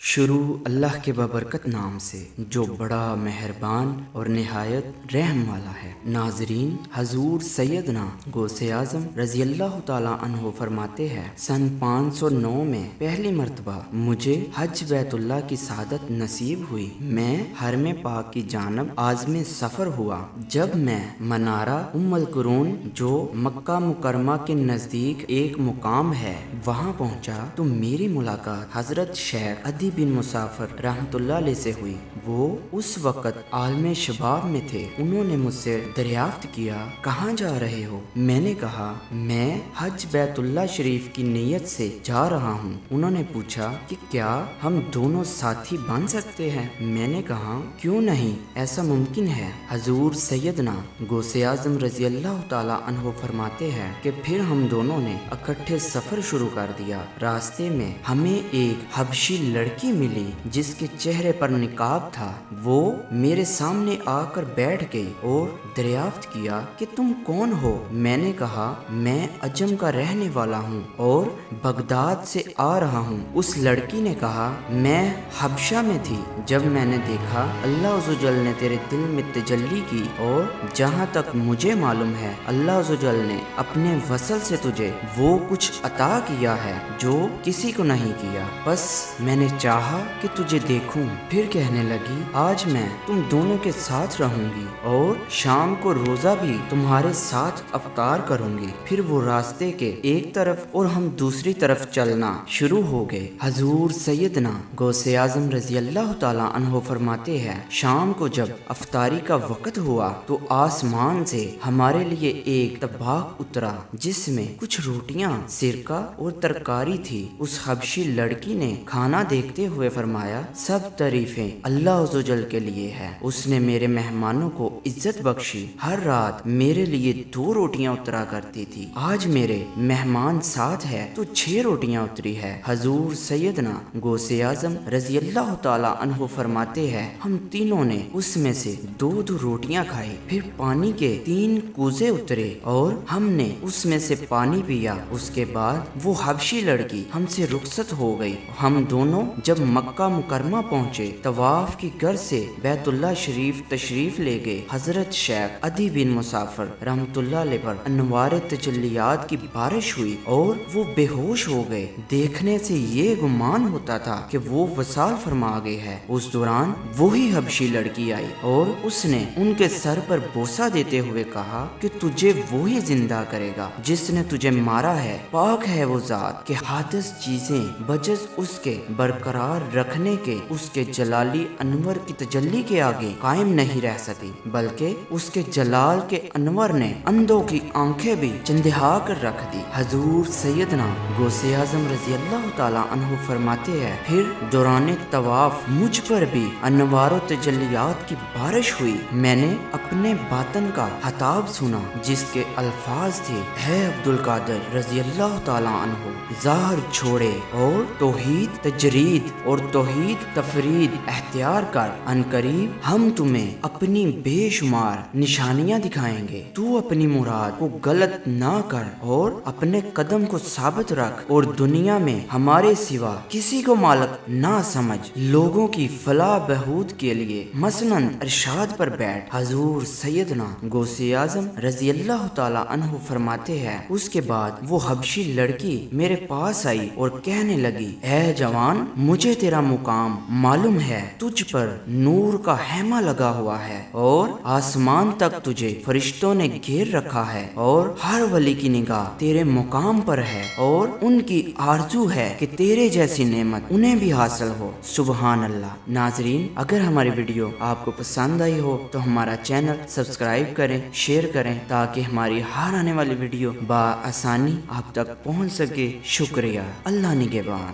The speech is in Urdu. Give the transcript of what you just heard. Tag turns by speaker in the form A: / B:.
A: شروع اللہ کے بابرکت نام سے جو بڑا مہربان اور نہایت رحم والا ہے۔ ناظرین، حضور سیدنا غوث اعظم رضی اللہ تعالیٰ عنہ فرماتے ہیں، سن 509 میں پہلی مرتبہ مجھے حج بیت اللہ کی سعادت نصیب ہوئی۔ میں حرم پاک کی جانب عازم سفر ہوا۔ جب میں منارہ ام القرون جو مکہ مکرمہ کے نزدیک ایک مقام ہے وہاں پہنچا تو میری ملاقات حضرت شیخ عدی بن مسافر رحمۃ اللہ علیہ سے ہوئی۔ وہ اس وقت عالم شباب میں تھے۔ انہوں نے مجھ سے دریافت کیا، کہاں جا رہے ہو؟ میں نے کہا، میں حج بیت اللہ شریف کی نیت سے جا رہا ہوں۔ انہوں نے پوچھا کہ کیا ہم دونوں ساتھی بن سکتے ہیں؟ میں نے کہا، کیوں نہیں، ایسا ممکن ہے۔ حضور سیدنا غوث اعظم رضی اللہ تعالی عنہ فرماتے ہیں کہ پھر ہم دونوں نے اکٹھے سفر شروع کر دیا۔ راستے میں ہمیں ایک حبشی لڑکی ملی جس کے چہرے پر نقاب تھا۔ وہ میرے سامنے آ کر بیٹھ گئی اور دریافت کیا کہ تم کون ہو؟ میں نے کہا، میں عجم کا رہنے والا ہوں اور بغداد سے آ رہا ہوں۔ اس لڑکی نے کہا، میں حبشہ میں تھی۔ جب میں نے دیکھا اللہ عزوجل نے تیرے دل میں تجلی کی اور جہاں تک مجھے معلوم ہے اللہ عزوجل نے اپنے وصل سے تجھے وہ کچھ عطا کیا ہے جو کسی کو نہیں کیا، بس میں نے چاہا کہ تجھے دیکھوں۔ پھر کہنے لگی، آج میں تم دونوں کے ساتھ رہوں گی اور شام کو روزہ بھی تمہارے ساتھ افطار کروں گی۔ پھر وہ راستے کے ایک طرف اور ہم دوسری طرف چلنا شروع ہو گئے۔ حضور سیدنا غوث اعظم رضی اللہ تعالی عنہ فرماتے ہیں، شام کو جب افطاری کا وقت ہوا تو آسمان سے ہمارے لیے ایک طباق اترا جس میں کچھ روٹیاں، سرکہ اور ترکاری تھی۔ اس حبشی لڑکی نے کھانا دیکھتے ہوئے فرمایا، سب تعریفیں اللہ عزوجل کے لیے ہے۔ اس نے میرے مہمانوں کو عزت بخشی۔ ہر رات میرے لیے 2 روٹیاں اترا کرتی تھی۔ آج میرے مہمان ساتھ ہے تو 6 روٹیاں اتری ہے۔ حضور سیدنا غوث اعظم رضی اللہ تعالی عنہ فرماتے ہیں، ہم تینوں نے اس میں سے 2 روٹیاں کھائی۔ پھر پانی کے 3 کوزے اترے اور ہم نے اس میں سے پانی پیا۔ اس کے بعد وہ حبشی لڑکی ہم سے رخصت ہو گئی۔ ہم دونوں جب مکہ مکرمہ پہنچے، طواف کی غرض سے بیت اللہ شریف تشریف لے گئے۔ حضرت شیخ عدی بن مسافر رحمۃ اللہ علیہ پر انوار تجلیات کی بارش ہوئی اور وہ بے ہوش ہو گئے۔ دیکھنے سے یہ گمان ہوتا تھا کہ وہ وصال فرما گئے ہے۔ اس دوران وہی حبشی لڑکی آئی اور اس نے ان کے سر پر بوسہ دیتے ہوئے کہا کہ تجھے وہی زندہ کرے گا جس نے تجھے مارا ہے۔ پاک ہے وہ ذات کہ حادث چیزیں بجز اس کے برقرار رکھنے کے اس کے جلالی انور کی تجلی کے آگے قائم نہیں رہ سکی، بلکہ اس کے جلال کے انور نے اندھوں کی آنکھیں بھی چندہا کر رکھ دی۔ حضور سیدنا غوث اعظم رضی اللہ تعالی عنہ فرماتے ہیں، پھر دوران طواف مجھ پر بھی انوار و تجلیات کی بارش ہوئی۔ میں نے اپنے باطن کا خطاب سنا جس کے الفاظ تھے، ہے عبدالقادر رضی اللہ تعالی عنہ، ظاہر چھوڑے اور توحید تجرید اور توحید تفرید اختیار کر، ان قریب ہم تمہیں اپنی بے شمار نشانیاں دکھائیں گے۔ تو اپنی مراد کو غلط نہ کر اور اپنے قدم کو ثابت رکھ اور دنیا میں ہمارے سوا کسی کو مالک نہ سمجھ، لوگوں کی فلاح بہبود کے لیے مثلاً ارشاد پر بیٹھ۔ حضور سیدنا غوث اعظم رضی اللہ تعالی عنہ فرماتے ہیں، اس کے بعد وہ حبشی لڑکی میرے پاس آئی اور کہنے لگی، اے جوان، مجھے تیرا مقام معلوم ہے، تجھ پر نور کا خیمہ لگا ہوا ہے اور آسمان تک تجھے فرشتوں نے گھیر رکھا ہے اور ہر ولی کی نگاہ تیرے مقام پر ہے اور ان کی آرزو ہے کہ تیرے جیسی نعمت انہیں بھی حاصل ہو۔ سبحان اللہ۔ ناظرین، اگر ہماری ویڈیو آپ کو پسند آئی ہو تو ہمارا چینل سبسکرائب کریں، شیئر کریں تاکہ ہماری ہر آنے والی ویڈیو بآسانی آپ تک پہنچ سکے۔ شکریہ۔ اللہ نگہبان۔